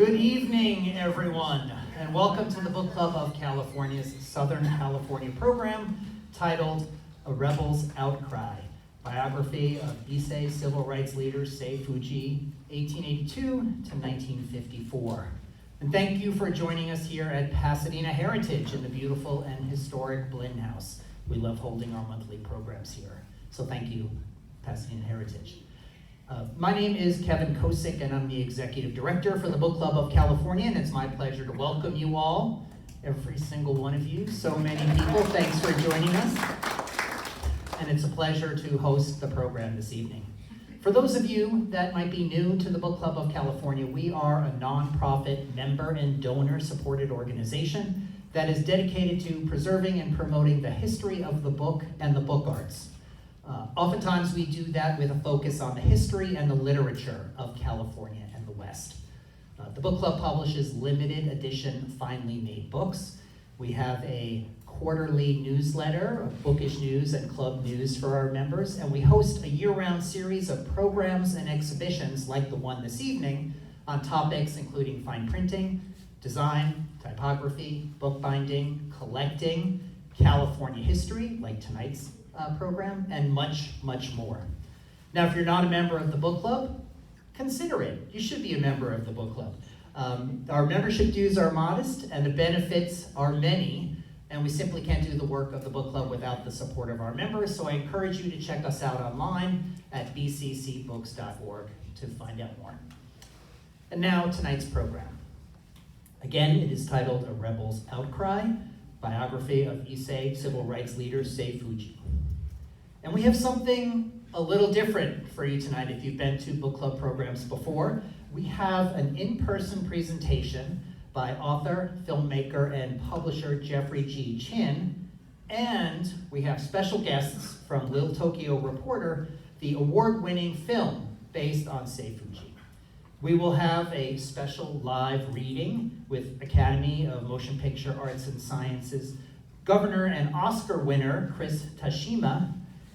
Good evening, everyone, and welcome to the Book Club of California's Southern California program titled A Rebel's Outcry, Biography of Issei civil rights leader Sei Fujii, 1882 to 1954. And thank you for joining us here at Pasadena Heritage in the beautiful and historic Blinn House. We love holding our monthly programs here. So thank you, Pasadena Heritage. My name is Kevin Kosick, and I'm the Executive Director for the Book Club of California, and it's my pleasure to welcome you all, every single one of you, so many people. Thanks for joining us. And it's a pleasure to host the program this evening. For those of you that might be new to the Book Club of California, we are a nonprofit member and donor-supported organization that is dedicated to preserving and promoting the history of the book and the book arts. Oftentimes we do that with a focus on the history and the literature of California and the West. The book club publishes limited edition finely made books. We have a quarterly newsletter of bookish news and club news for our members, and we host a year-round series of programs and exhibitions like the one this evening on topics including fine printing, design, typography, bookbinding, collecting, California history, like tonight's program, and much, much more. Now, if you're not a member of the book club, consider it. You should be a member of the book club. Our membership dues are modest and the benefits are many, and we simply can't do the work of the book club without the support of our members, so I encourage you to check us out online at bccbooks.org to find out more. And now, tonight's program. Again, it is titled A Rebel's Outcry, Biography of Issei civil rights leader Sei Fujii. And we have something a little different for you tonight if you've been to book club programs before. We have an in-person presentation by author, filmmaker, and publisher Jeffrey G. Chin, and we have special guests from Lil Tokyo Reporter, the award-winning film based on Sei Fujii. We will have a special live reading with Academy of Motion Picture Arts and Sciences Governor and Oscar winner Chris Tashima,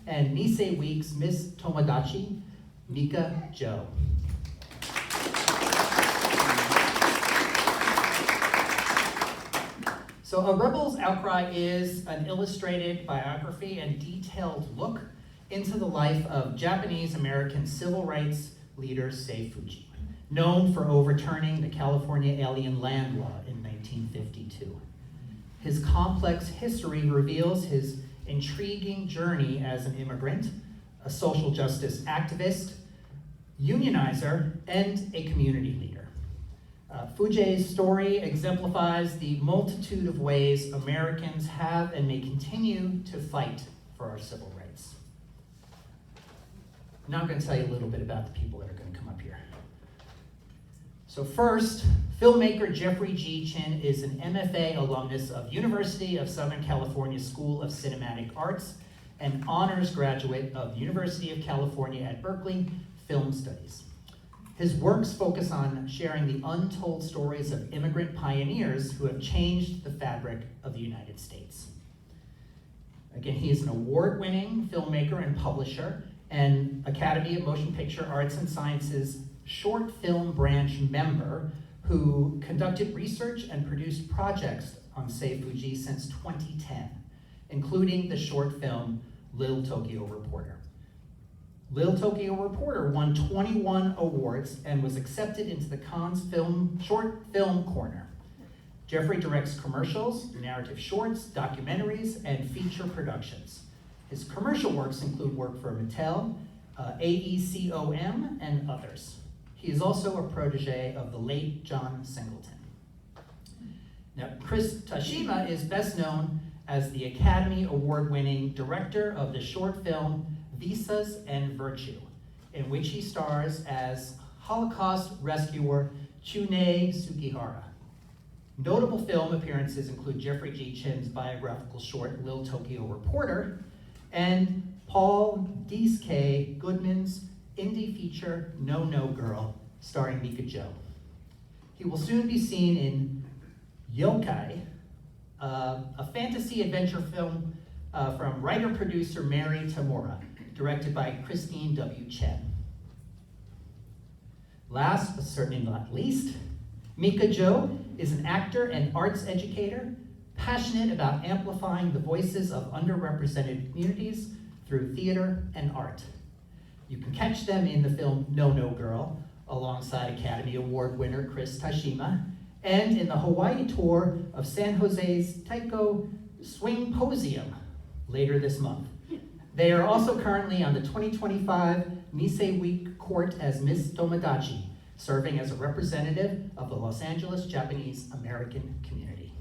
and Nisei Week's Miss Tomodachi, Mika Jo. So A Rebel's Outcry is an illustrated biography and detailed look into the life of Japanese-American civil rights leader Sei Fujii, known for overturning the California Alien Land Law in 1952. His complex history reveals his intriguing journey as an immigrant, a social justice activist, unionizer, and a community leader. Fujii's story exemplifies the multitude of ways Americans have and may continue to fight for our civil rights. Now I'm going to tell you a little bit about the people that are going to come up here. So first, filmmaker Jeffrey G. Chin is an MFA alumnus of University of Southern California School of Cinematic Arts and honors graduate of University of California at Berkeley Film Studies. His works focus on sharing the untold stories of immigrant pioneers who have changed the fabric of the United States. Again, he is an award-winning filmmaker and publisher and Academy of Motion Picture Arts and Sciences short film branch member who conducted research and produced projects on Sei Fujii since 2010, including the short film Lil Tokyo Reporter. Lil Tokyo Reporter won 21 awards and was accepted into the Cannes Short Film Corner. Jeffrey directs commercials, narrative shorts, documentaries, and feature productions. His commercial works include work for Mattel, AECOM, and others. He is also a protege of the late John Singleton. Now, Chris Tashima is best known as the Academy Award-winning director of the short film Visas and Virtue, in which he stars as Holocaust rescuer Chune Sugihara. Notable film appearances include Jeffrey G. Chin's biographical short Lil Tokyo Reporter and Paul K. Goodman's indie feature No No Girl, starring Mika Jo. He will soon be seen in Yokai, a fantasy adventure film from writer-producer Mary Tamura, directed by Christine W. Chen. Last but certainly not least, Mika Joe is an actor and arts educator, passionate about amplifying the voices of underrepresented communities through theater and art. You can catch them in the film No No Girl, alongside Academy Award winner Chris Tashima, and in the Hawaii tour of San Jose's Taiko Swingposium later this month. They are also currently on the 2025 Nisei Week court as Miss Tomodachi, serving as a representative of the Los Angeles Japanese American community.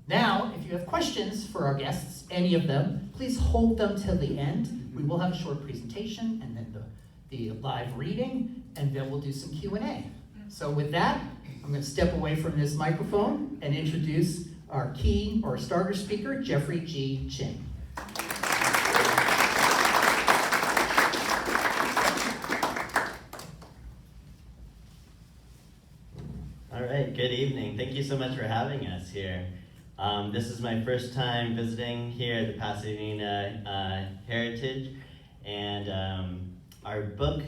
Now, if you have questions for our guests, any of them, please hold them till the end. We will have a short presentation and then the live reading, and then we'll do some Q&A. So with that, I'm going to step away from this microphone and introduce our key or starter speaker, Jeffrey G. Ching. All right, good evening. Thank you so much for having us here. This is my first time visiting here at the Pasadena Heritage, and our book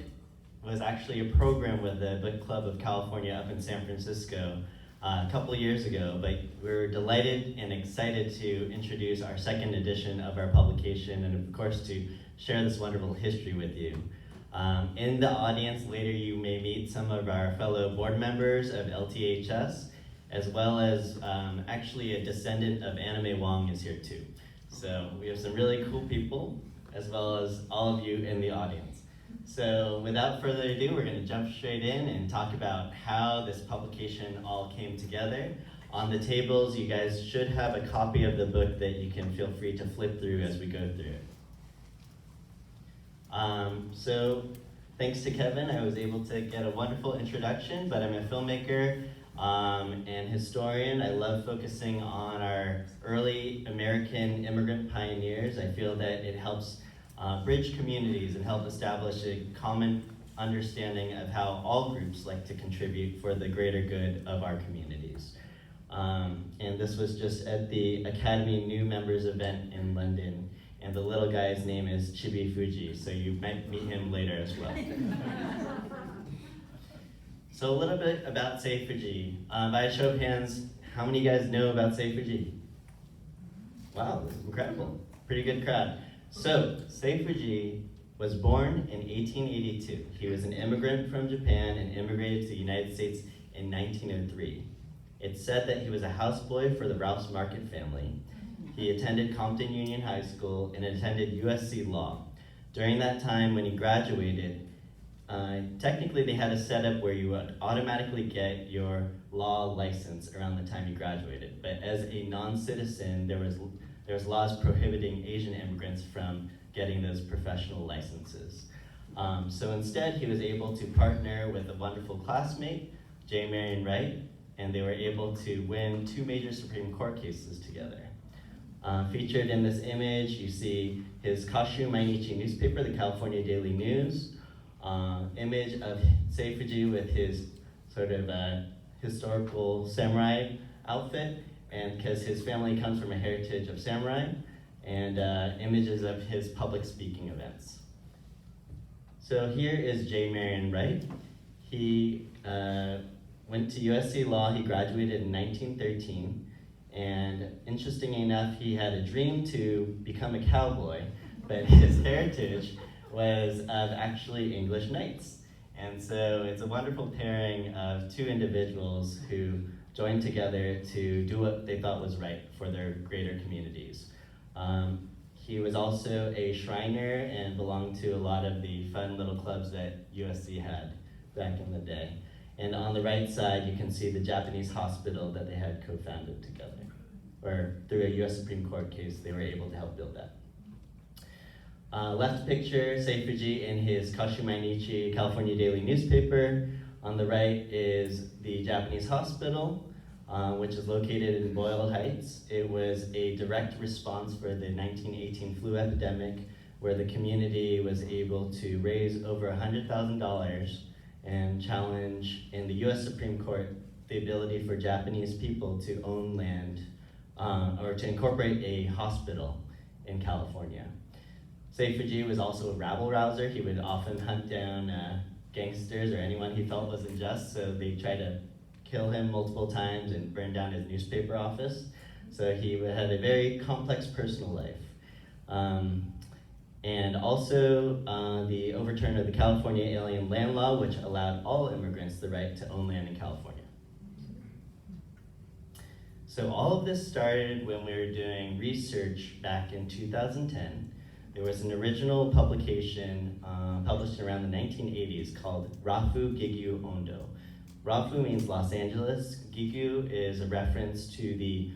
was actually a program with the Book Club of California up in San Francisco a couple years ago, but we're delighted and excited to introduce our second edition of our publication, and of course to share this wonderful history with you. In the audience later you may meet some of our fellow board members of LTHS, as well as actually a descendant of Anime Wong is here too. So we have some really cool people, as well as all of you in the audience. So without further ado, we're going to jump straight in and talk about how this publication all came together. On the tables, you guys should have a copy of the book that you can feel free to flip through as we go through it. So thanks to Kevin, I was able to get a wonderful introduction, but I'm a filmmaker and historian. I love focusing on our early American immigrant pioneers. I feel that it helps bridge communities and help establish a common understanding of how all groups like to contribute for the greater good of our communities. And this was just at the Academy New Members event in London, and the little guy's name is Sei Fujii, so you might meet him later as well. So a little bit about Sei Fujii. By a show of hands, how many of you guys know about Sei Fujii? Wow, this is incredible. Pretty good crowd. So, Sei Fujii was born in 1882. He was an immigrant from Japan and immigrated to the United States in 1903. It's said that he was a houseboy for the Ralph's Market family. He attended Compton Union High School and attended USC Law. During that time when he graduated, technically they had a setup where you would automatically get your law license around the time you graduated. But as a non-citizen, there was laws prohibiting Asian immigrants from getting those professional licenses. So instead, he was able to partner with a wonderful classmate, J. Marion Wright, and they were able to win 2 major Supreme Court cases together. Featured in this image, you see his Kashu Mainichi newspaper, the California Daily News, image of Sei Fujii with his sort of historical samurai outfit, and because his family comes from a heritage of samurai, and images of his public speaking events. So here is J. Marion Wright. He went to USC Law. He graduated in 1913, and interestingly enough, he had a dream to become a cowboy, but his heritage was of actually English knights. And so it's a wonderful pairing of 2 individuals who joined together to do what they thought was right for their greater communities. He was also a Shriner and belonged to a lot of the fun little clubs that USC had back in the day. And on the right side, you can see the Japanese hospital that they had co-founded together. Or through a US Supreme Court case, they were able to help build that. Left picture, Sei Fujii in his Kashu Mainichi California Daily newspaper. On the right is the Japanese hospital, which is located in Boyle Heights. It was a direct response for the 1918 flu epidemic, where the community was able to raise over $100,000 and challenge in the US Supreme Court the ability for Japanese people to own land or to incorporate a hospital in California. Sei Fujii was also a rabble-rouser. He would often hunt down gangsters or anyone he felt was unjust, so they tried to kill him multiple times and burn down his newspaper office. So he had a very complex personal life. And also the overturn of the California Alien Land Law, which allowed all immigrants the right to own land in California. So all of this started when we were doing research back in 2010. There was an original publication published around the 1980s called Rafu Gigyu Ondo. Rafu means Los Angeles. Gigyu is a reference to the,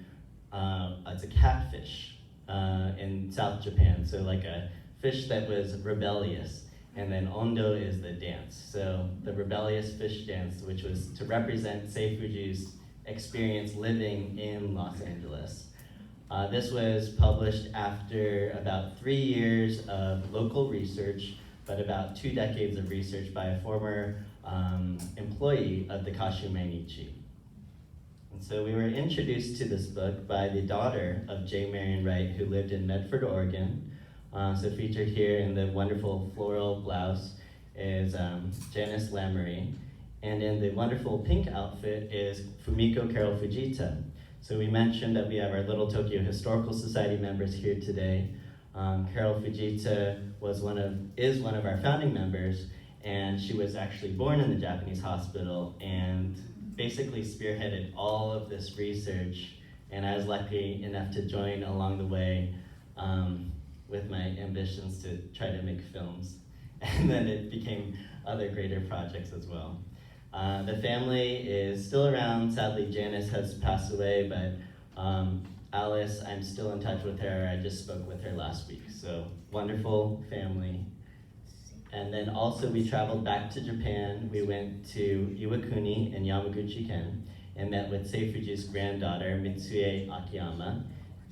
it's a catfish in South Japan. So like a fish that was rebellious. And then Ondo is the dance. So the rebellious fish dance, which was to represent Sei Fujii's experience living in Los Angeles. This was published after about 3 years of local research, but about 2 decades of research by a former employee of the Kashu Mainichi. And so we were introduced to this book by the daughter of J. Marion Wright, who lived in Medford, Oregon. So featured here in the wonderful floral blouse is Janice Lamery. And in the wonderful pink outfit is Fumiko Carol Fujita. So we mentioned that we have our Little Tokyo Historical Society members here today. Carol Fujita is one of our founding members, and she was actually born in the Japanese hospital and basically spearheaded all of this research. And I was lucky enough to join along the way with my ambitions to try to make films. And then it became other greater projects as well. The family is still around. Sadly, Janice has passed away, but Alice, I'm still in touch with her. I just spoke with her last week. So wonderful family. And then also we traveled back to Japan. We went to Iwakuni in Yamaguchi-ken and met with Sei Fujii's granddaughter, Mitsue Akiyama.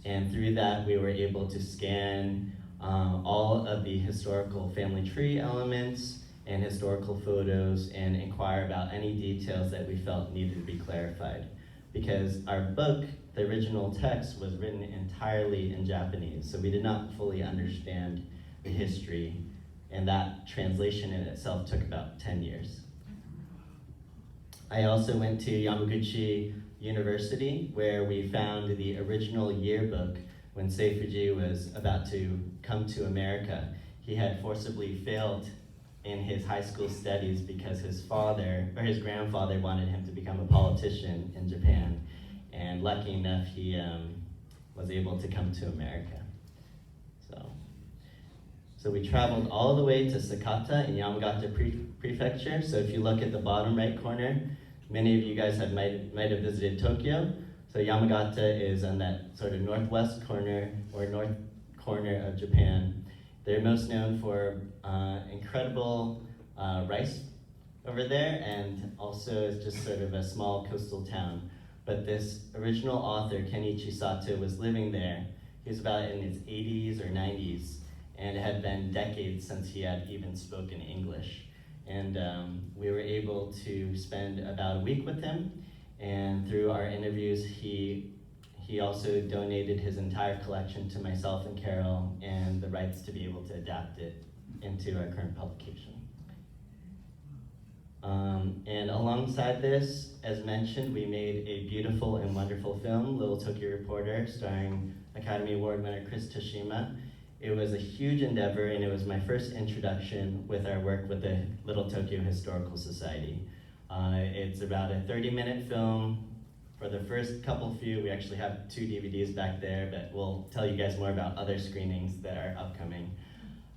And through that, we were able to scan all of the historical family tree elements and historical photos and inquire about any details that we felt needed to be clarified. Because our book, the original text, was written entirely in Japanese, so we did not fully understand the history, and that translation in itself took about 10 years. I also went to Yamaguchi University, where we found the original yearbook when Sei Fujii was about to come to America. He had forcibly failed in his high school studies because his grandfather wanted him to become a politician in Japan. And lucky enough, he was able to come to America. So we traveled all the way to Sakata in Yamagata Prefecture. So if you look at the bottom right corner, many of you guys might have visited Tokyo. So Yamagata is on that sort of northwest corner or north corner of Japan. They're most known for incredible rice over there, and also is just sort of a small coastal town. But this original author, Kenichi Sato, was living there. He was about in his 80s or 90s, and it had been decades since he had even spoken English. And we were able to spend about a week with him, and through our interviews, he also donated his entire collection to myself and Carol, and the rights to be able to adapt it into our current publication. And alongside this, as mentioned, we made a beautiful and wonderful film, Lil Tokyo Reporter, starring Academy Award winner Tashima. It was a huge endeavor, and it was my first introduction with our work with the Little Tokyo Historical Society. It's about a 30-minute film. For the first few, we actually have 2 DVDs back there, but we'll tell you guys more about other screenings that are upcoming.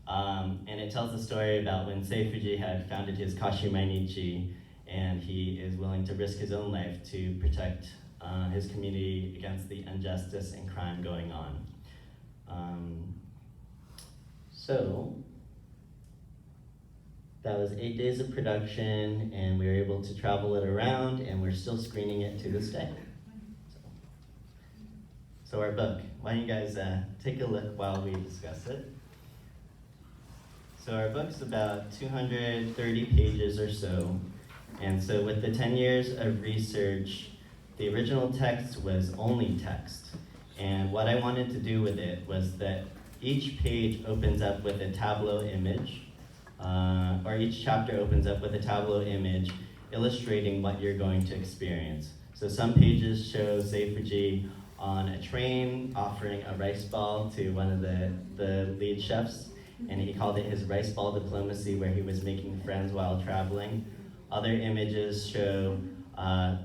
And it tells the story about when Sei Fujii had founded his Kashu Mainichi, and he is willing to risk his own life to protect his community against the injustice and crime going on. So that was 8 days of production, and we were able to travel it around, and we're still screening it to this day. So our book, why don't you guys take a look while we discuss it. So our book's about 230 pages or so, and so with the 10 years of research, the original text was only text. And what I wanted to do with it was that each page opens up with a tableau image, or each chapter opens up with a tableau image, illustrating what you're going to experience. So some pages show Sei Fujii on a train offering a rice ball to one of the lead chefs, and he called it his rice ball diplomacy, where he was making friends while traveling. Other images show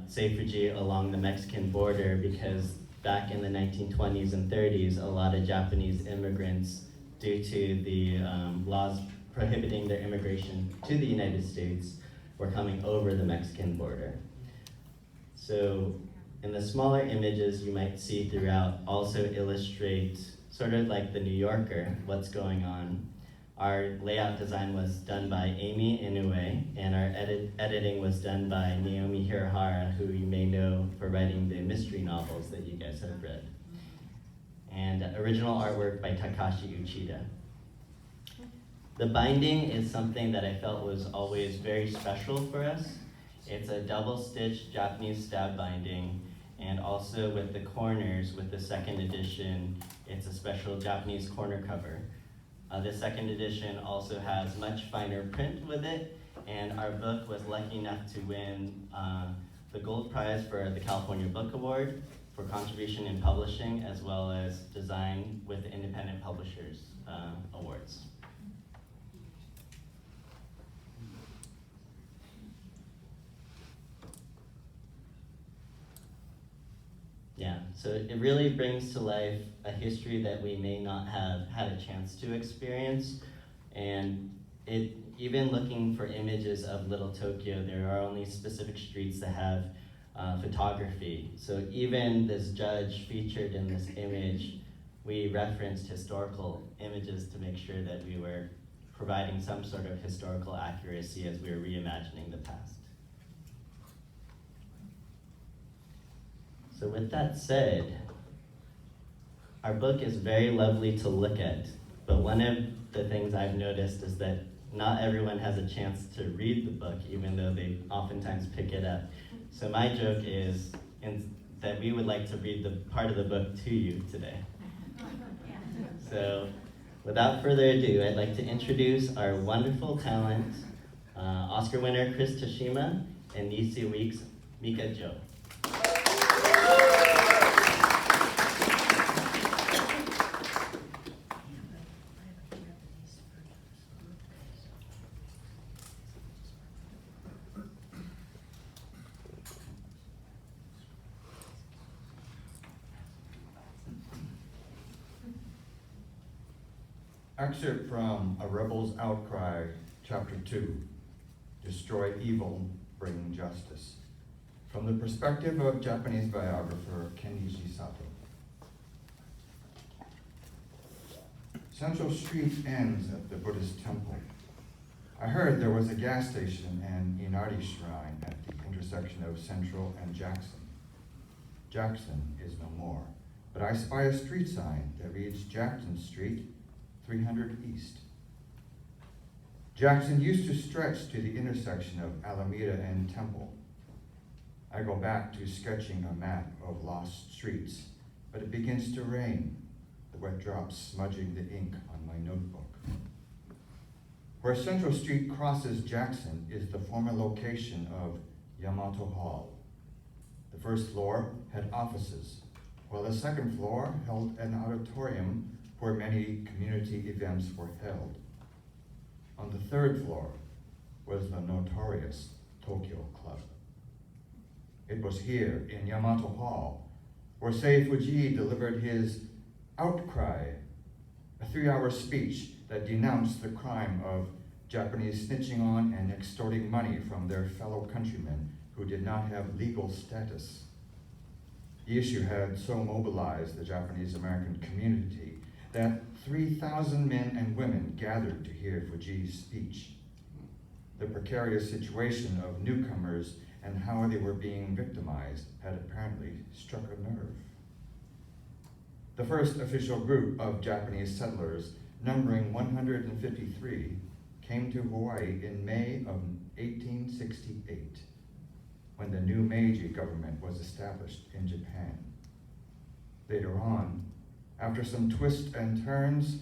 Sei Fujii along the Mexican border, because back in the 1920s and 30s, a lot of Japanese immigrants, due to the laws prohibiting their immigration to the United States, were coming over the Mexican border. So in the smaller images you might see throughout also illustrate, sort of like the New Yorker, what's going on. Our layout design was done by Amy Inoue, and our editing was done by Naomi Hirahara, who you may know for writing the mystery novels that you guys have read. And original artwork by Takashi Uchida. The binding is something that I felt was always very special for us. It's a double-stitch Japanese stab binding, and also with the corners, with the second edition, it's a special Japanese corner cover. The second edition also has much finer print with it, and our book was lucky enough to win the gold prize for the California Book Award for contribution in publishing, as well as design with the Independent Publishers Awards. Yeah, so it really brings to life a history that we may not have had a chance to experience. And even looking for images of Little Tokyo, there are only specific streets that have photography. So even this judge featured in this image, we referenced historical images to make sure that we were providing some sort of historical accuracy as we were reimagining the past. So with that said, our book is very lovely to look at, but one of the things I've noticed is that not everyone has a chance to read the book, even though they oftentimes pick it up. So my joke is that we would like to read the part of the book to you today. So without further ado, I'd like to introduce our wonderful talent, Oscar winner Chris Tashima and Nisei Week's Mika Jo. Excerpt from A Rebel's Outcry, Chapter 2, Destroy Evil, Bring Justice, from the perspective of Japanese biographer Kenichi Sato. Central Street ends at the Buddhist temple. I heard there was a gas station and Inari shrine at the intersection of Central and Jackson. Jackson is no more, but I spy a street sign that reads Jackson Street, 300 East. Jackson used to stretch to the intersection of Alameda and Temple. I go back to sketching a map of lost streets, but it begins to rain, the wet drops smudging the ink on my notebook. Where Central Street crosses Jackson is the former location of Yamato Hall. The first floor had offices, while the second floor held an auditorium where many community events were held. On the third floor was the notorious Tokyo Club. It was here in Yamato Hall where Sei Fujii delivered his Outcry, a 3-hour speech that denounced the crime of Japanese snitching on and extorting money from their fellow countrymen who did not have legal status. The issue had so mobilized the Japanese American community that 3,000 men and women gathered to hear Fujii's speech. The precarious situation of newcomers and how they were being victimized had apparently struck a nerve. The first official group of Japanese settlers, numbering 153, came to Hawaii in May of 1868, when the new Meiji government was established in Japan. Later on, after some twists and turns,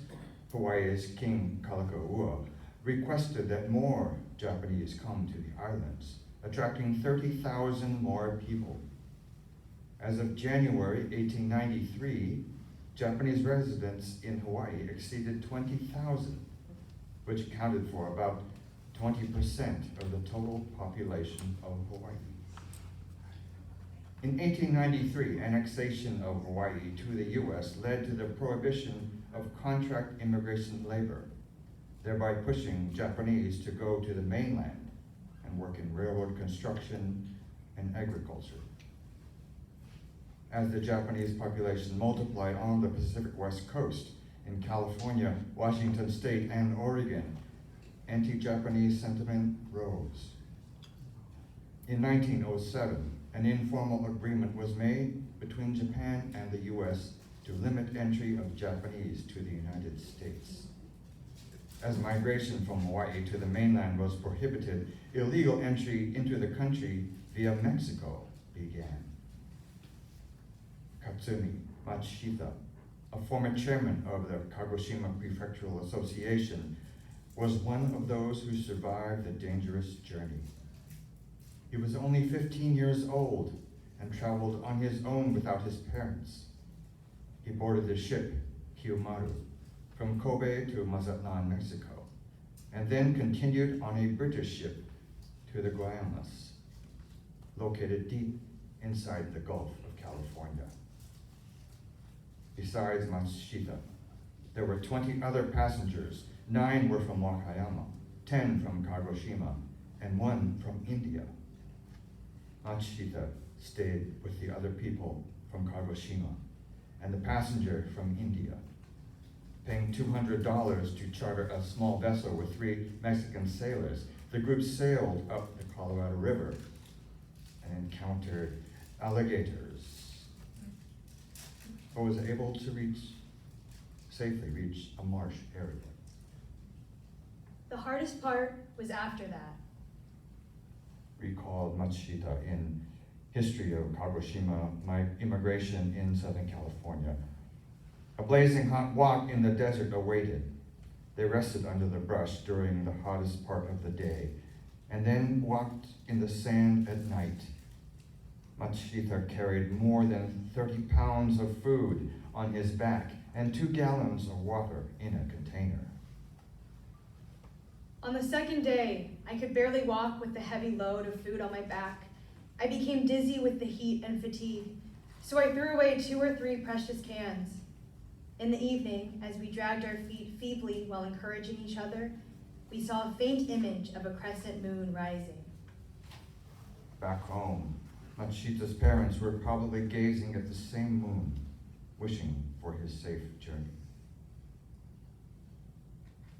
Hawaii's King Kalakaua requested that more Japanese come to the islands, attracting 30,000 more people. As of January 1893, Japanese residents in Hawaii exceeded 20,000, which accounted for about 20% of the total population of Hawaii. In 1893, annexation of Hawaii to the US led to the prohibition of contract immigration labor, thereby pushing Japanese to go to the mainland and work in railroad construction and agriculture. As the Japanese population multiplied on the Pacific West Coast, in California, Washington State, and Oregon, anti-Japanese sentiment rose. In 1907, an informal agreement was made between Japan and the US to limit entry of Japanese to the United States. As migration from Hawaii to the mainland was prohibited, illegal entry into the country via Mexico began. Katsumi Matsushita, a former chairman of the Kagoshima Prefectural Association, was one of those who survived the dangerous journey. He was only 15 years old and traveled on his own without his parents. He boarded the ship Kiyomaru from Kobe to Mazatlan, Mexico, and then continued on a British ship to the Guayamas, located deep inside the Gulf of California. Besides Matsushita, there were 20 other passengers. 9 were from Wakayama, 10 from Kagoshima, and 1 from India. Matsushita stayed with the other people from Kagoshima and the passenger from India. Paying $200 to charter a small vessel with 3 Mexican sailors, the group sailed up the Colorado River and encountered alligators, but was able to safely reach a marsh area. The hardest part was after that. Recalled Matsushita in History of Kagoshima, My Immigration in Southern California. A blazing hot walk in the desert awaited. They rested under the brush during the hottest part of the day, and then walked in the sand at night. Matsushita carried more than 30 pounds of food on his back and 2 gallons of water in a container. On the second day, I could barely walk with the heavy load of food on my back. I became dizzy with the heat and fatigue, so I threw away 2 or 3 precious cans. In the evening, as we dragged our feet feebly while encouraging each other, we saw a faint image of a crescent moon rising. Back home, Matsushita's parents were probably gazing at the same moon, wishing for his safe journey.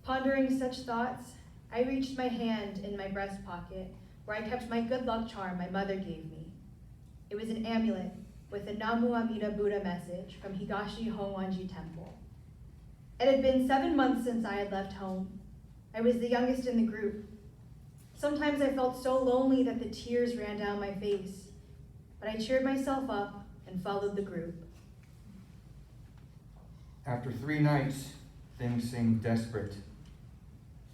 Pondering such thoughts, I reached my hand in my breast pocket where I kept my good luck charm my mother gave me. It was an amulet with the Namu Amida Buddha message from Higashi Honwanji Temple. It had been 7 months since I had left home. I was the youngest in the group. Sometimes I felt so lonely that the tears ran down my face, but I cheered myself up and followed the group. After 3 nights, things seemed desperate.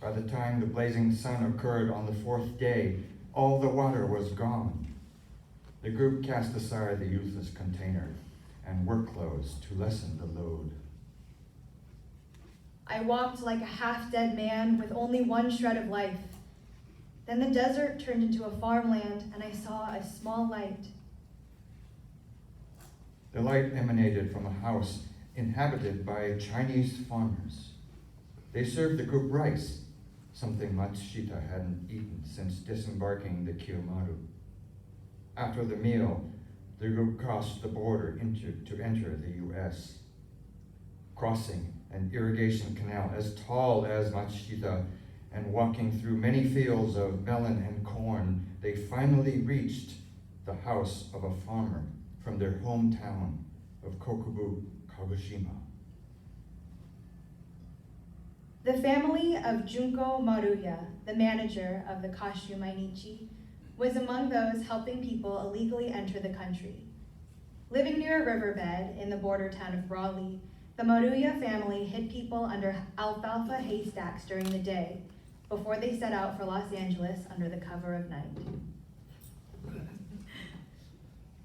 By the time the blazing sun occurred on the 4th day, all the water was gone. The group cast aside the useless container and work clothes to lessen the load. I walked like a half-dead man with only 1 shred of life. Then the desert turned into a farmland and I saw a small light. The light emanated from a house inhabited by Chinese farmers. They served the group rice, something Matsushita hadn't eaten since disembarking the Kiyomaru. After the meal, the group crossed the border to enter the US. Crossing an irrigation canal as tall as Matsushita and walking through many fields of melon and corn, they finally reached the house of a farmer from their hometown of Kokubu, Kagoshima. The family of Junko Maruya, the manager of the Kashu Mainichi, was among those helping people illegally enter the country. Living near a riverbed in the border town of Raleigh, the Maruya family hid people under alfalfa haystacks during the day before they set out for Los Angeles under the cover of night.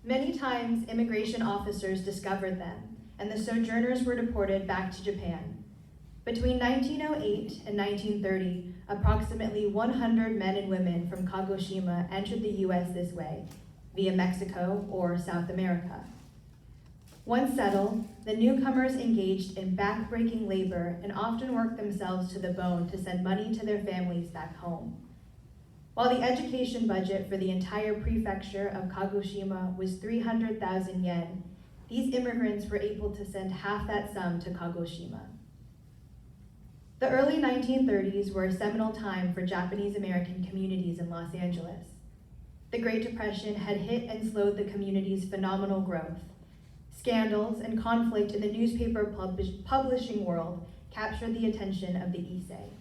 Many times, immigration officers discovered them, and the sojourners were deported back to Japan. Between 1908 and 1930, approximately 100 men and women from Kagoshima entered the US this way, via Mexico or South America. Once settled, the newcomers engaged in back-breaking labor and often worked themselves to the bone to send money to their families back home. While the education budget for the entire prefecture of Kagoshima was 300,000 yen, these immigrants were able to send half that sum to Kagoshima. The early 1930s were a seminal time for Japanese American communities in Los Angeles. The Great Depression had hit and slowed the community's phenomenal growth. Scandals and conflict in the newspaper publishing world captured the attention of the Issei.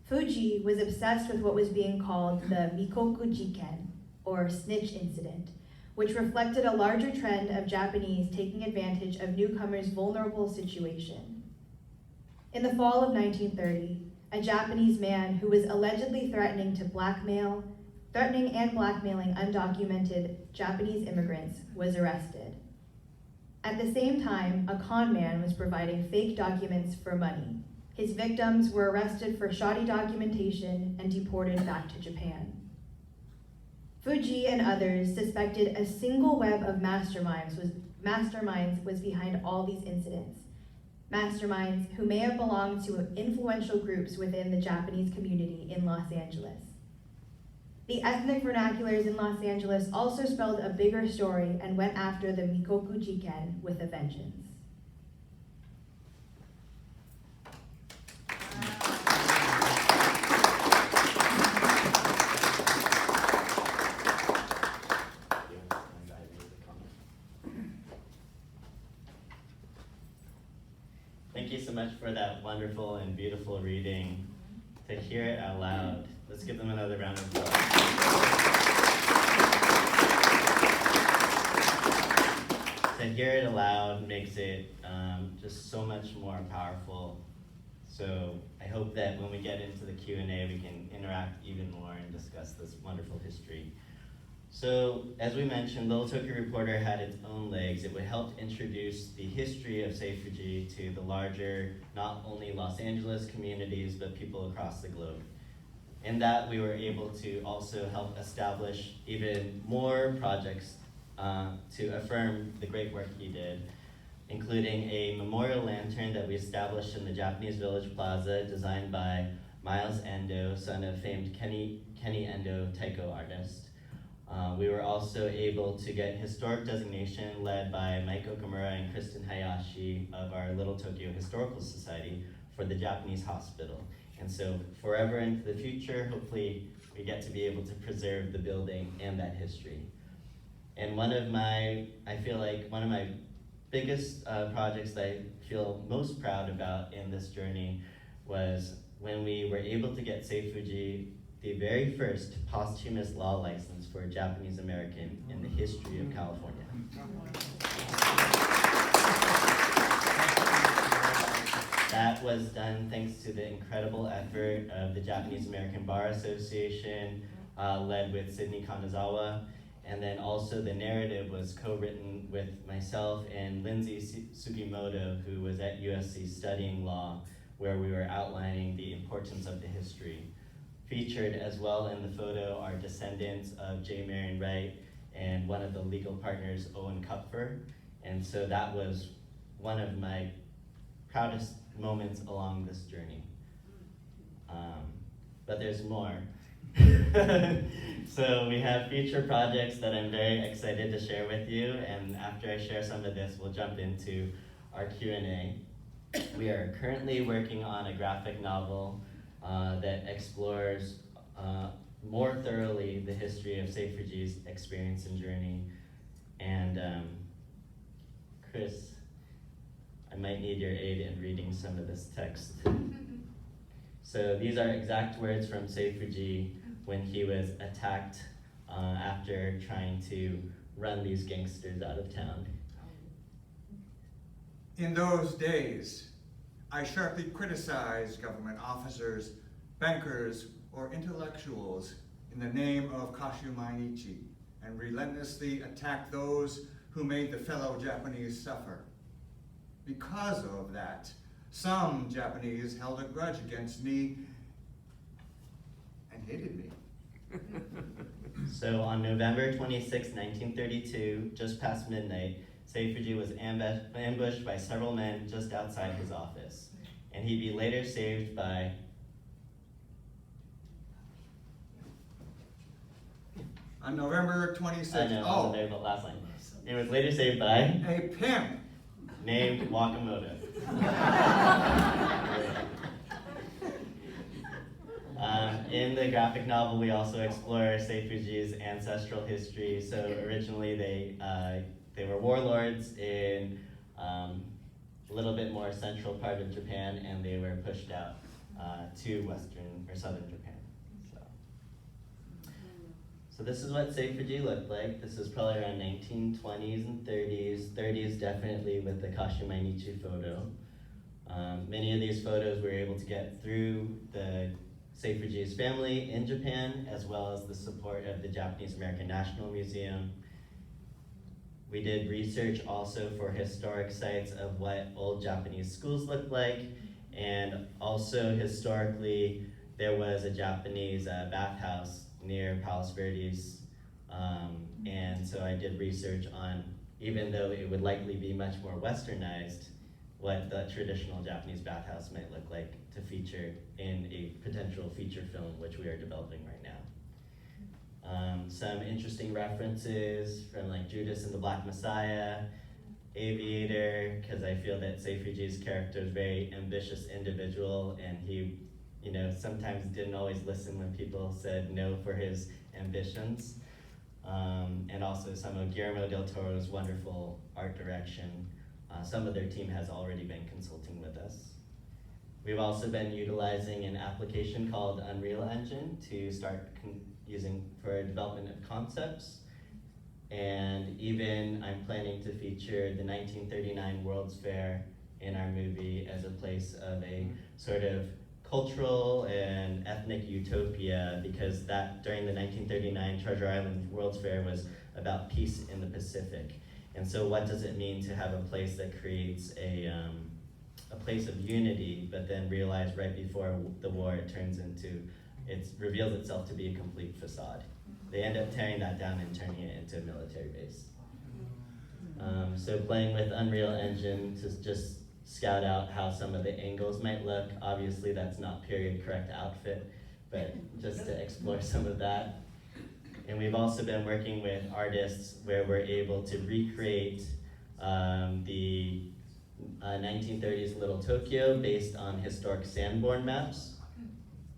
Fujii was obsessed with what was being called the Mikoku Jiken, or snitch incident, which reflected a larger trend of Japanese taking advantage of newcomers' vulnerable situation. In the fall of 1930, a Japanese man who was allegedly threatening and blackmailing undocumented Japanese immigrants was arrested. At the same time, a con man was providing fake documents for money. His victims were arrested for shoddy documentation and deported back to Japan. Fujii and others suspected a single web of masterminds was behind all these incidents. Masterminds who may have belonged to influential groups within the Japanese community in Los Angeles. The ethnic vernaculars in Los Angeles also spelled a bigger story and went after the Mikoku Jiken with a vengeance. Thank you so much for that wonderful and beautiful reading. To hear it out loud, let's give them another round of applause. To hear it aloud makes it just so much more powerful. So I hope that when we get into the Q&A, we can interact even more and discuss this wonderful history. So, as we mentioned, Lil Tokyo Reporter had its own legs. It would help introduce the history of Sei Fujii to the larger, not only Los Angeles communities, but people across the globe. In that, we were able to also help establish even more projects to affirm the great work he did, including a memorial lantern that we established in the Japanese Village Plaza, designed by Miles Endo, son of famed Kenny Endo taiko artist. We were also able to get historic designation led by Mike Okamura and Kristen Hayashi of our Little Tokyo Historical Society for the Japanese hospital. And so forever into the future, hopefully we get to be able to preserve the building and that history. And I feel like one of my biggest projects that I feel most proud about in this journey was when we were able to get Sei Fujii the very first posthumous law license for a Japanese American in the history of California. That was done thanks to the incredible effort of the Japanese American Bar Association, led with Sidney Kanazawa, and then also the narrative was co-written with myself and Lindsay Sugimoto, who was at USC studying law, where we were outlining the importance of the history. Featured as well in the photo are descendants of J. Marion Wright and one of the legal partners, Owen Kupfer. And so that was one of my proudest moments along this journey. But there's more. So we have future projects that I'm very excited to share with you. And after I share some of this, we'll jump into our Q&A. We are currently working on a graphic novel that explores more thoroughly the history of Sei Fujii's experience and journey. And Chris, I might need your aid in reading some of this text. So these are exact words from Sei Fujii when he was attacked after trying to run these gangsters out of town. In those days, I sharply criticized government officers, bankers, or intellectuals in the name of Kashu Mainichi and relentlessly attacked those who made the fellow Japanese suffer. Because of that, some Japanese held a grudge against me and hated me. So on November 26, 1932, just past midnight, Sei Fujii was ambushed by several men just outside his office. And he'd be later saved by On November 26th, on the very last line. It was later saved by a pimp. named Wakamoto. In the graphic novel, we also explore Sei Fujii's ancestral history. So originally, they were warlords in a little bit more central part of Japan, and they were pushed out to western or southern Japan. So this is what Sei Fujii looked like. This is probably around 1920s and 30s. 30s definitely with the Kashu Mainichi photo. Many of these photos we were able to get through the Sei Fujii's family in Japan, as well as the support of the Japanese American National Museum. We did research also for historic sites of what old Japanese schools looked like, and also historically there was a Japanese bathhouse near Palos Verdes, and so I did research on, even though it would likely be much more westernized, what the traditional Japanese bathhouse might look like to feature in a potential feature film, which we are developing right now. Some interesting references from like Judas and the Black Messiah, Aviator, because I feel that Sei Fujii's character is a very ambitious individual, and he sometimes didn't always listen when people said no for his ambitions. And also some of Guillermo del Toro's wonderful art direction. Some of their team has already been consulting with us. We've also been utilizing an application called Unreal Engine to start using for development of concepts. And even I'm planning to feature the 1939 World's Fair in our movie as a place of a sort of cultural and ethnic utopia, because that during the 1939 Treasure Island World's Fair was about peace in the Pacific. And so what does it mean to have a place that creates a place of unity, but then realize right before the war it reveals itself to be a complete facade. They end up tearing that down and turning it into a military base. So playing with Unreal Engine to just scout out how some of the angles might look. Obviously that's not period correct outfit, but just to explore some of that. And we've also been working with artists where we're able to recreate the 1930s Little Tokyo based on historic sandborn maps.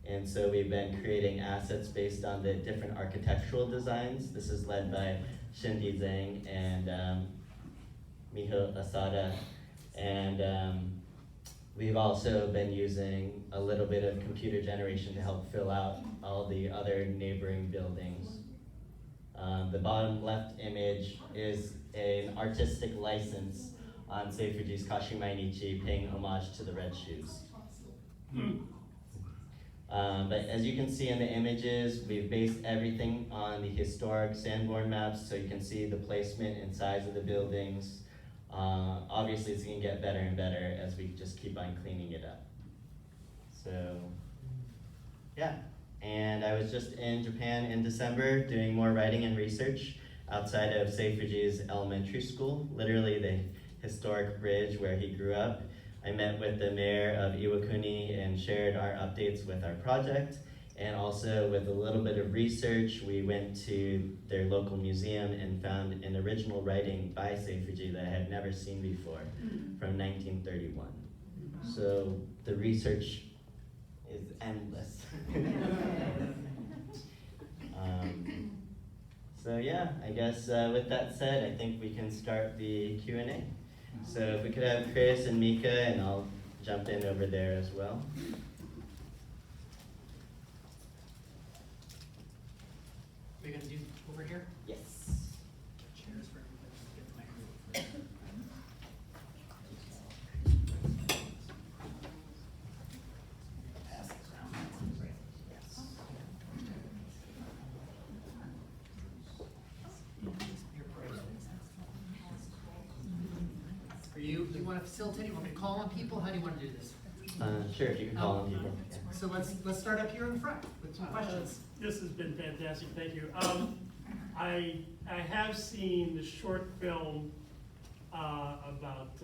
And so we've been creating assets based on the different architectural designs. This is led by Shindy Zhang and Miho Asada. And we've also been using a little bit of computer generation to help fill out all the other neighboring buildings. The bottom left image is an artistic license on Sei Fujii's Kashu Mainichi, paying homage to the Red Shoes. But as you can see in the images, we've based everything on the historic sandborn maps, so you can see the placement and size of the buildings. Obviously it's gonna get better and better as we just keep on cleaning it up. So, yeah. And I was just in Japan in December doing more writing and research outside of Sei Fujii's elementary school, literally the historic bridge where he grew up. I met with the mayor of Iwakuni and shared our updates with our project. And also with a little bit of research, we went to their local museum and found an original writing by Sei Fujii that I had never seen before from 1931. So the research is endless. So yeah, I guess with that said, I think we can start the Q&A. So if we could have Chris and Mika, and I'll jump in over there as well. We're gonna do over here? Yes. Chairs for everybody to get the microphone. Pass this around. Yes. want to facilitate? You want me to call on people? How do you want to do this? Sure, if you can call on people. So let's start up here in the front with some questions. This has been fantastic, thank you. I have seen the short film about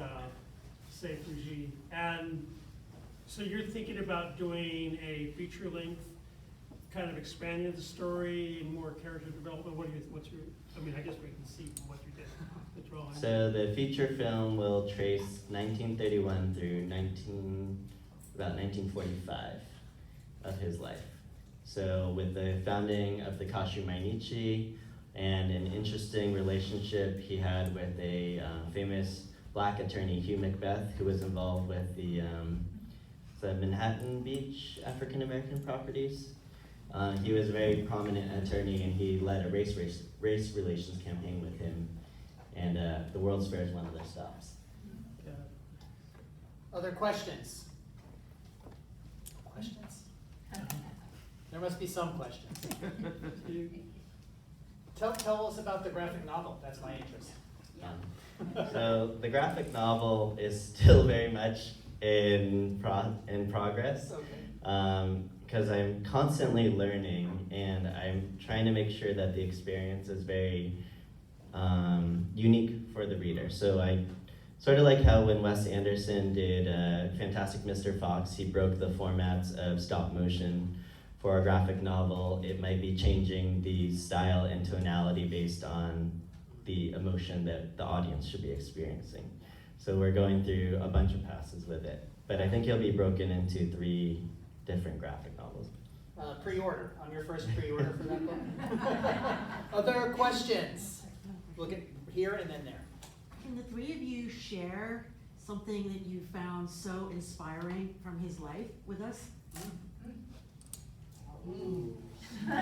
Sei Fujii, and so you're thinking about doing a feature length, kind of expanding the story, more character development. What's your? I mean, I guess we can see from what you did, the drawing. So the feature film will trace 1931 through about 1945 of his life. So with the founding of the Kashu Mainichi and an interesting relationship he had with a famous black attorney, Hugh Macbeth, who was involved with the Manhattan Beach African American properties. He was a very prominent attorney, and he led a race relations campaign with him, and the World's Fair is one of their stops. Other questions? Questions? There must be some questions. Tell us about the graphic novel. That's my interest. So the graphic novel is still very much in progress. Okay. Because I'm constantly learning, and I'm trying to make sure that the experience is very unique for the reader. So I sort of like how when Wes Anderson did Fantastic Mr. Fox, he broke the formats of stop motion. For a graphic novel, it might be changing the style and tonality based on the emotion that the audience should be experiencing. So we're going through a bunch of passes with it. But I think it'll be broken into 3 different graphic novels. Pre-order, on your first pre-order for that book. Other questions? Look at here and then there. Can the 3 of you share something that you found so inspiring from his life with us? Ooh. On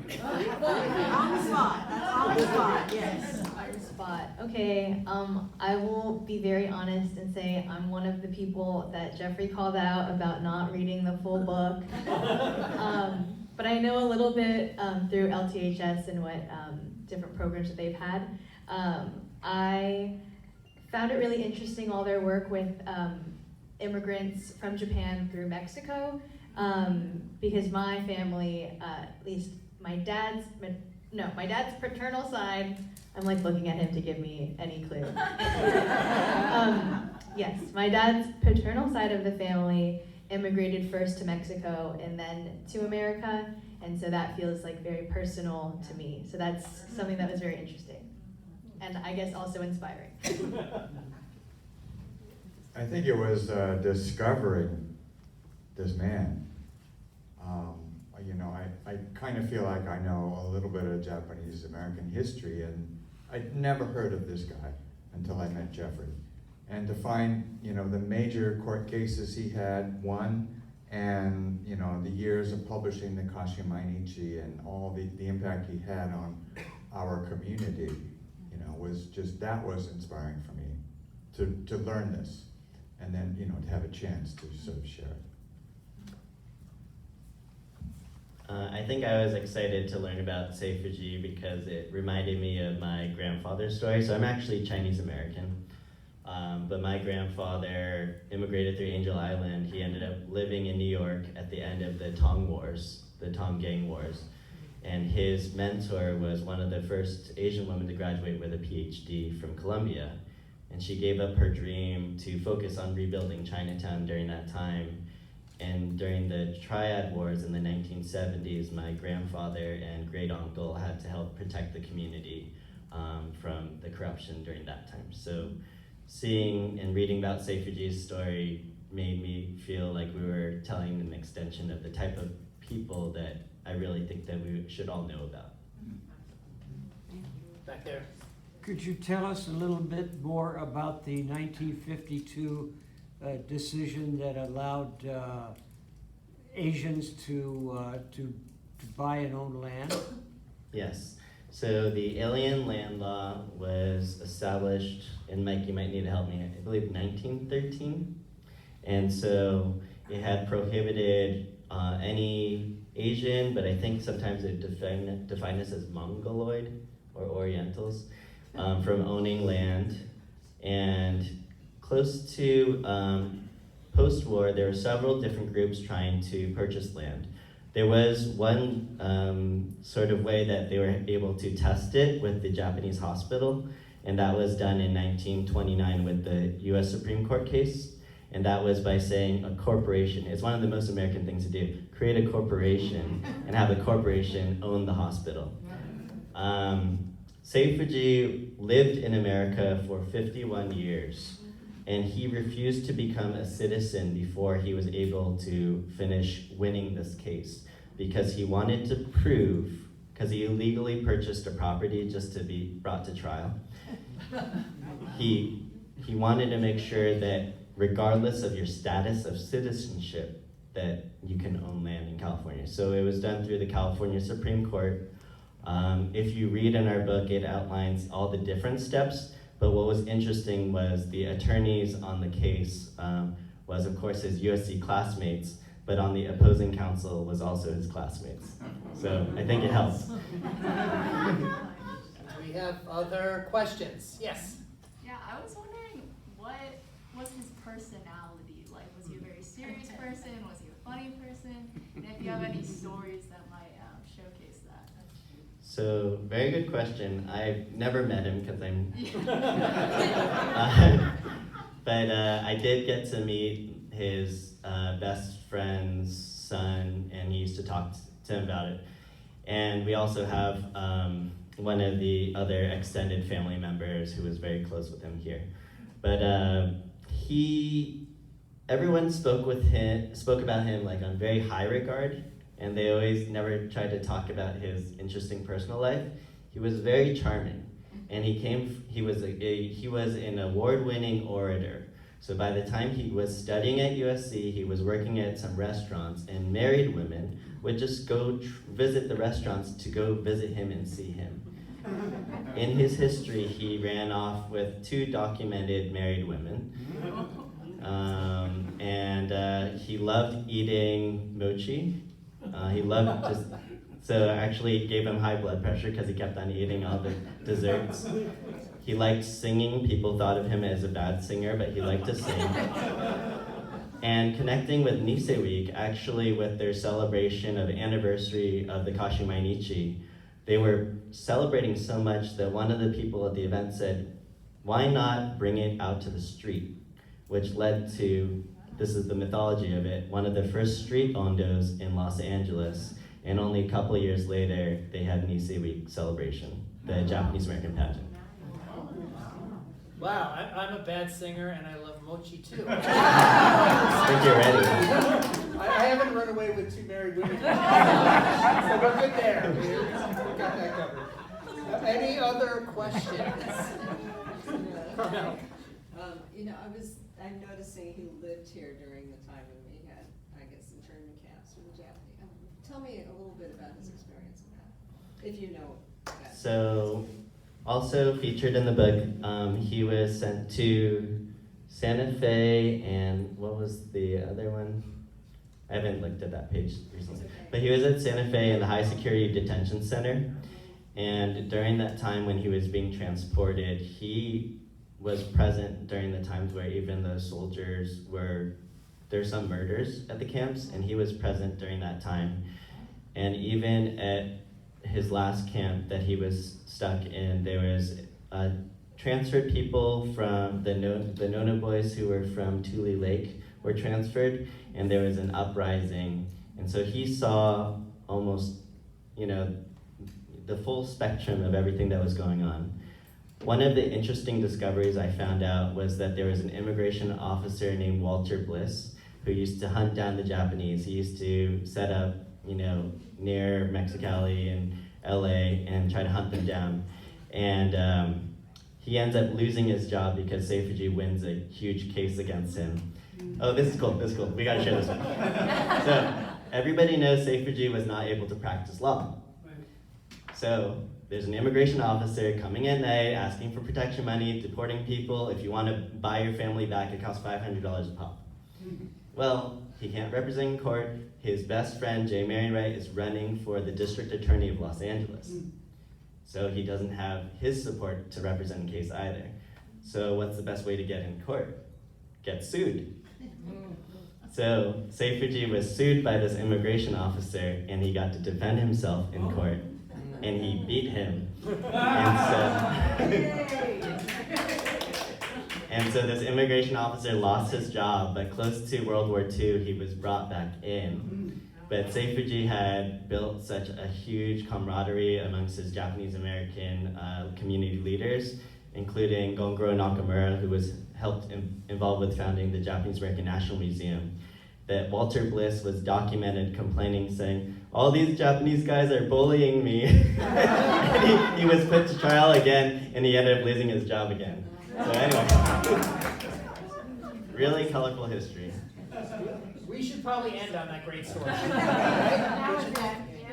the spot, that's on the spot, yes. On the spot. Okay, I will be very honest and say I'm one of the people that Jeffrey called out about not reading the full book. But I know a little bit through LTHS and what different programs that they've had. I found it really interesting, all their work with immigrants from Japan through Mexico. Because my family, at least my dad's paternal side, I'm like looking at him to give me any clue. Yes, my dad's paternal side of the family immigrated first to Mexico and then to America, and so that feels like very personal to me. So that's something that was very interesting, and I guess also inspiring. I think it was discovering this man. I kind of feel like I know a little bit of Japanese American history, and I'd never heard of this guy until I met Jeffrey. And to find, the major court cases he had won, and, the years of publishing the Kashu Mainichi and all the impact he had on our community, that was inspiring for me to learn this, and then, to have a chance to sort of share it. I think I was excited to learn about Sei Fujii because it reminded me of my grandfather's story. So I'm actually Chinese American, but my grandfather immigrated through Angel Island. He ended up living in New York at the end of the Tong Wars, the Tong Gang Wars. And his mentor was one of the first Asian women to graduate with a PhD from Columbia. And she gave up her dream to focus on rebuilding Chinatown during that time. And during the Triad Wars in the 1970s, my grandfather and great uncle had to help protect the community from the corruption during that time. So seeing and reading about Sei Fujii's story made me feel like we were telling an extension of the type of people that I really think that we should all know about. Back there. Could you tell us a little bit more about the 1952 decision that allowed Asians to buy and own land? Yes. So the Alien Land Law was established, and Mike, you might need to help me, I believe 1913. And so it had prohibited any Asian, but I think sometimes it defined us as Mongoloid or Orientals, from owning land. And close to post-war, there were several different groups trying to purchase land. There was one sort of way that they were able to test it with the Japanese hospital, and that was done in 1929 with the US Supreme Court case, and that was by saying a corporation, it's one of the most American things to do, create a corporation and have the corporation own the hospital. Sei Fujii lived in America for 51 years, and he refused to become a citizen before he was able to finish winning this case, because he wanted to prove, because he illegally purchased a property just to be brought to trial, he wanted to make sure that regardless of your status of citizenship, that you can own land in California. So it was done through the California Supreme Court. If you read in our book, it outlines all the different steps, but what was interesting was the attorneys on the case was, of course, his USC classmates, but on the opposing counsel was also his classmates. So I think it helps. Do we have other questions? Yes? Yeah, I was wondering, what was his personality like? Was he a very serious person? Was he a funny person? And if you have any stories that might showcase that. So, very good question. I've never met him because I'm... but I did get to meet his best friend's son, and he used to talk to him about it. And we also have one of the other extended family members who was very close with him here. But everyone spoke about him like on very high regard, and they always never tried to talk about his interesting personal life. He was very charming, and he was an award-winning orator. So by the time he was studying at USC, he was working at some restaurants, and married women would just go visit the restaurants to go visit him and see him. In his history, he ran off with 2 documented married women. And he loved eating mochi. So actually it gave him high blood pressure because he kept on eating all the desserts. He liked singing. People thought of him as a bad singer, but he liked to sing. And connecting with Nisei Week, actually with their celebration of anniversary of the Kashu Mainichi, they were celebrating so much that one of the people at the event said, why not bring it out to the street? Which led to, this is the mythology of it, one of the first street ondos in Los Angeles, and only a couple of years later, they had Nisei Week celebration, the Japanese American pageant. Wow, I'm a bad singer and I love mochi too. I think you're ready. I haven't run away with 2 married women. So we're good there. We got that covered. Any other questions? Carmel. I'm noticing he lived here during the time when we had, I guess, internment camps for the Japanese. Tell me a little bit about his experience in that, if you know that. So, also featured in the book, he was sent to Santa Fe, and what was the other one? I haven't looked at that page recently. Okay. But he was at Santa Fe in the High Security Detention Center, and during that time when he was being transported, he was present during the times where even those soldiers there's some murders at the camps, and he was present during that time. And even at his last camp that he was stuck in, there was transferred people from the Nona boys who were from Tule Lake were transferred, and there was an uprising. And so he saw almost, the full spectrum of everything that was going on. One of the interesting discoveries I found out was that there was an immigration officer named Walter Bliss who used to hunt down the Japanese. He used to set up, near Mexicali and LA and try to hunt them down. And he ends up losing his job because Sei Fujii wins a huge case against him. Oh, this is cool, we gotta share this one. So, everybody knows Sei Fujii was not able to practice law. So, there's an immigration officer coming at night, asking for protection money, deporting people. If you want to buy your family back, it costs $500 a pop. Well, he can't represent in court. His best friend, J. Marion Wright, is running for the district attorney of Los Angeles. So he doesn't have his support to represent the case either. So what's the best way to get in court? gets sued. So Sei Fujii was sued by this immigration officer, and he got to defend himself in court, and he beat him. And so this immigration officer lost his job, but close to World War II, he was brought back in. But Sei Fujii had built such a huge camaraderie amongst his Japanese American community leaders, including Gongoro Nakamura, who was involved with founding the Japanese American National Museum, that Walter Bliss was documented complaining, saying, all these Japanese guys are bullying me. he was put to trial again, and he ended up losing his job again. So anyway, really colorful history. We should probably end on that great story.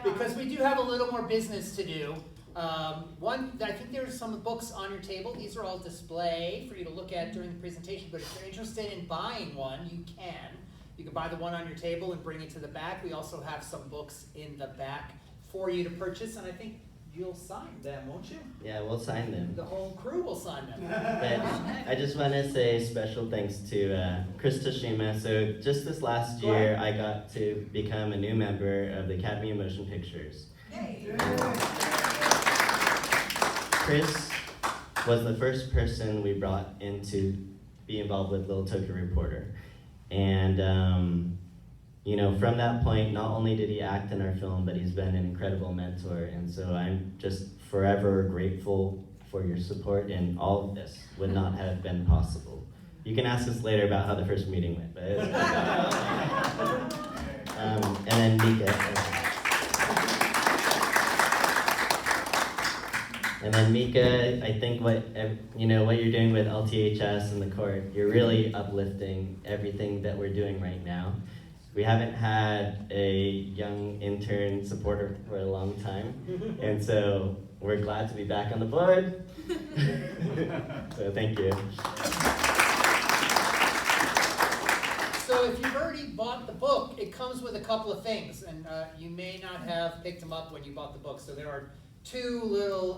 Because we do have a little more business to do. I think there's some books on your table. These are all display for you to look at during the presentation, but if you're interested in buying one, you can. You can buy the one on your table and bring it to the back. We also have some books in the back for you to purchase, and I think you'll sign them, won't you? Yeah, we'll sign them. The whole crew will sign them. But I just want to say special thanks to Chris Tashima. So just this last year, I got to become a new member of the Academy of Motion Pictures. Yay. Chris was the first person we brought in to be involved with Lil Tokyo Reporter. And from that point, not only did he act in our film, but he's been an incredible mentor. And so I'm just forever grateful for your support, and all of this would not have been possible. You can ask us later about how the first meeting went, but it's and then Mika. And then Mika, I think what you're doing with LTHS and the court, you're really uplifting everything that we're doing right now. We haven't had a young intern supporter for a long time, and so we're glad to be back on the board. So thank you. So if you've already bought the book, it comes with a couple of things, and you may not have picked them up when you bought the book. So there are two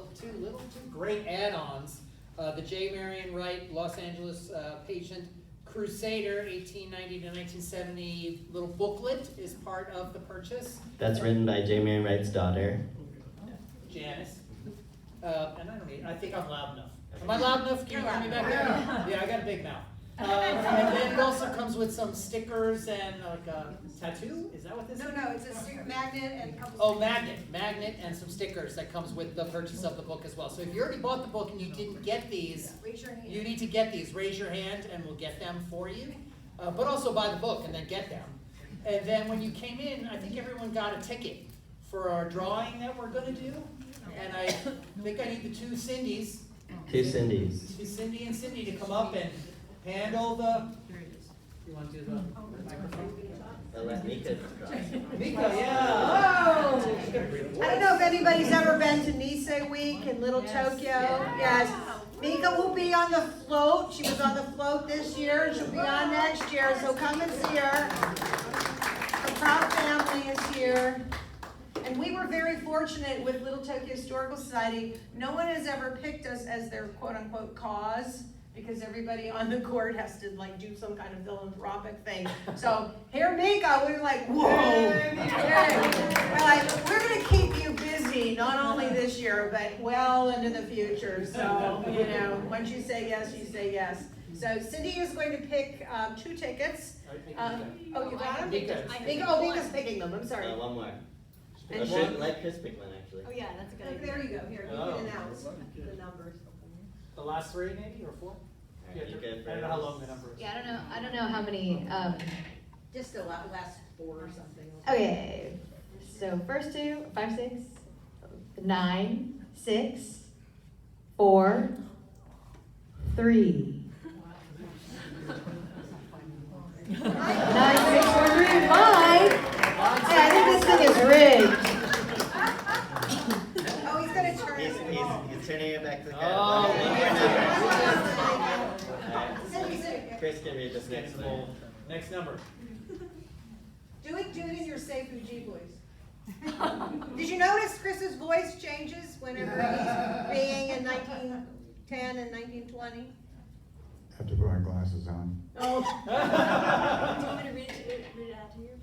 great add-ons. The J. Marion Wright, Los Angeles patient Crusader, 1890 to 1970 little booklet is part of the purchase. That's written by J. Marion Wright's daughter, Janice. And I think I'm loud enough. Am I loud enough? Can you hear me back there? Yeah, I got a big mouth. And then it also comes with some stickers and like a tattoo. Is that what this is? No, it's a sticker magnet and a couple. Oh, magnet and some stickers that comes with the purchase of the book as well. So if you already bought the book and you didn't get these, Raise your hand. you need to get these. Raise your hand and we'll get them for you. But also buy the book and then get them. And then when you came in, I think everyone got a ticket for our drawing that we're going to do. And I think I need the two Cindys. two Cindy's. Cindy and Cindy to come up and handle the. You want to do the microphone? I'll let Mika draw. Mika, yeah. Oh! I don't know if anybody's ever been to Nisei Week in Little Tokyo. Yes. Mika will be on the float. She was on the float this year, and she'll be on next year, so come and see her. Her proud family is here. And we were very fortunate with Little Tokyo Historical Society. No one has ever picked us as their quote-unquote cause, because everybody on the court has to like do some kind of philanthropic thing. So here, Mika, we were like, whoa! We're like, we're gonna keep you busy, not only this year, but well into the future. So, once you say yes, you say yes. So Cindy is going to pick 2 tickets. You got them? Mika's picking them, I'm sorry. One more. And Let Chris pick one, actually. Oh yeah, that's a good Oh, idea. there you go, here, you can announce the numbers. The last 3 maybe, or 4? Alright, you go I don't know how long the number is. Yeah, I don't know how many. Just the last 4 or something. Okay, so first 2, 5, 6, 9, 6, 4, 3. 9, 6, 4, 3, 5. Yeah, I think this thing is rigged. Oh, he's gonna turn it. He's turning it back to the Oh, Chris can read this next one. Next number. Do it in your Sei Fujii voice. Did you notice Chris's voice changes whenever he's being in 1910 and 1920? Have to put my glasses on. Oh. Do you want me to read it out here?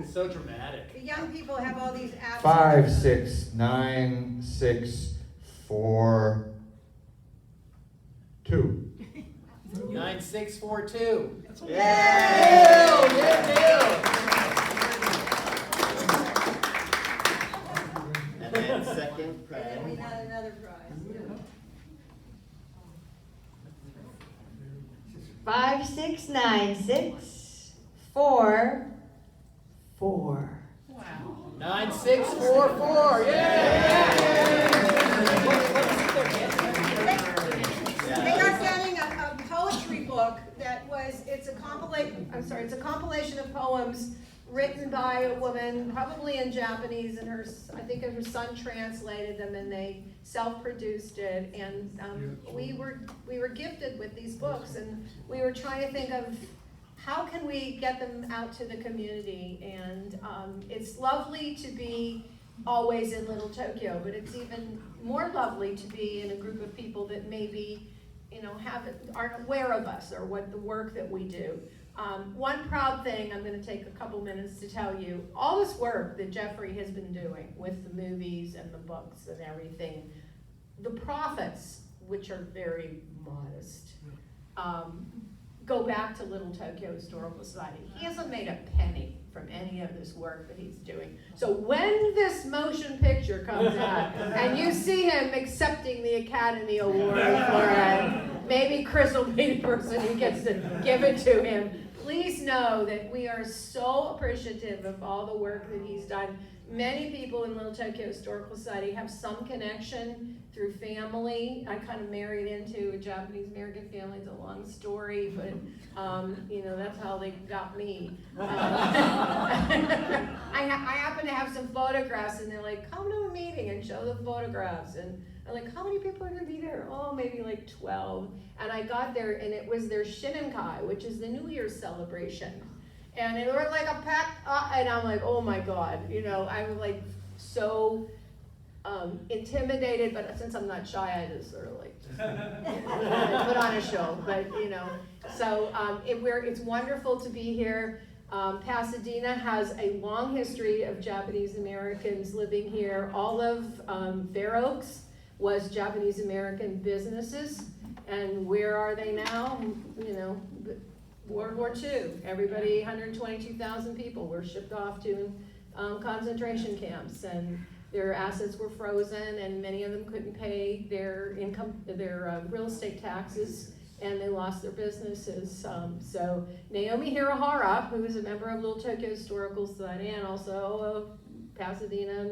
So dramatic. The young people have all these apps. 5, 6, 9, 6, 4, 2. 9642. And then second And prize. then we got another prize. 5, 6, 9, 6, 4, 4. 9644. They are getting a poetry book that was, it's a compilation of poems written by a woman, probably in Japanese, and I think her son translated them, and they self-produced it. And we were gifted with these books, and we were trying to think of how can we get them out to the community. And it's lovely to be always in Little Tokyo, but it's even more lovely to be in a group of people that maybe, aren't aware of us or what the work that we do. One proud thing I'm going to take a couple minutes to tell you, all this work that Jeffrey has been doing with the movies and the books and everything, the profits, which are very modest, go back to Little Tokyo Historical Society. He hasn't made a penny from any of this work that he's doing. So when this motion picture comes out and you see him accepting the Academy Award for it, maybe Chris will be the person who gets to give it to him. Please know that we are so appreciative of all the work that he's done. Many people in Little Tokyo Historical Society have some connection through family. I kind of married into a Japanese-American family. It's a long story, but that's how they got me. I happen to have some photographs, and they're like, come to a meeting and show the photographs. And I'm like, how many people are going to be there? Oh, maybe like 12. And I got there, and it was their Shinenkai, which is the New Year's celebration. And it looked like a pack, and I'm like, oh my God, I was like so intimidated, but since I'm not shy, I just sort of like put on a show. But so it's wonderful to be here. Pasadena has a long history of Japanese Americans living here. All of Fair Oaks was Japanese American businesses, and where are they now? World War II, everybody, 122,000 people were shipped off to concentration camps, and their assets were frozen, and many of them couldn't pay their real estate taxes, and they lost their businesses. So Naomi Hirahara, who is a member of Little Tokyo Historical Society and also a Pasadena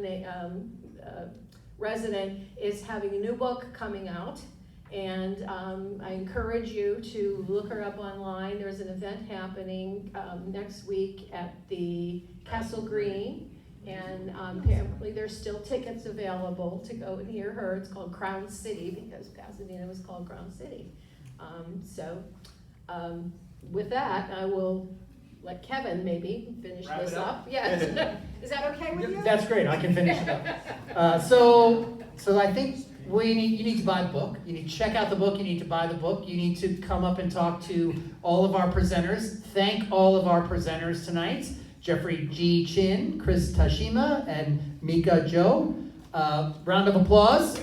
resident, is having a new book coming out. And I encourage you to look her up online. There's an event happening next week at the Castle Green, and apparently there's still tickets available to go and hear her. It's called Crown City because Pasadena was called Crown City. With that, I will let Kevin maybe finish this up. Yes. Is that okay with you? That's great. I can finish it up. So I think you need to buy the book. You need to check out the book. You need to buy the book. You need to come up and talk to all of our presenters. Thank all of our presenters tonight. Jeffrey G. Chin, Chris Tashima, and Mika Joe. Round of applause.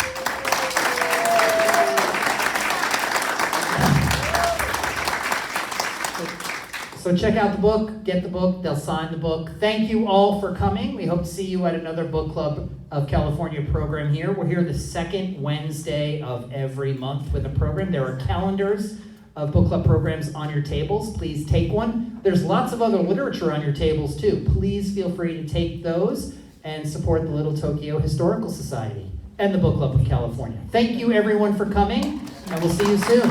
So check out the book, get the book, they'll sign the book. Thank you all for coming. We hope to see you at another Book Club of California program here. We're here the second Wednesday of every month with a program. There are calendars of book club programs on your tables. Please take one. There's lots of other literature on your tables too. Please feel free to take those and support the Little Tokyo Historical Society and the Book Club of California. Thank you everyone for coming, and we'll see you soon.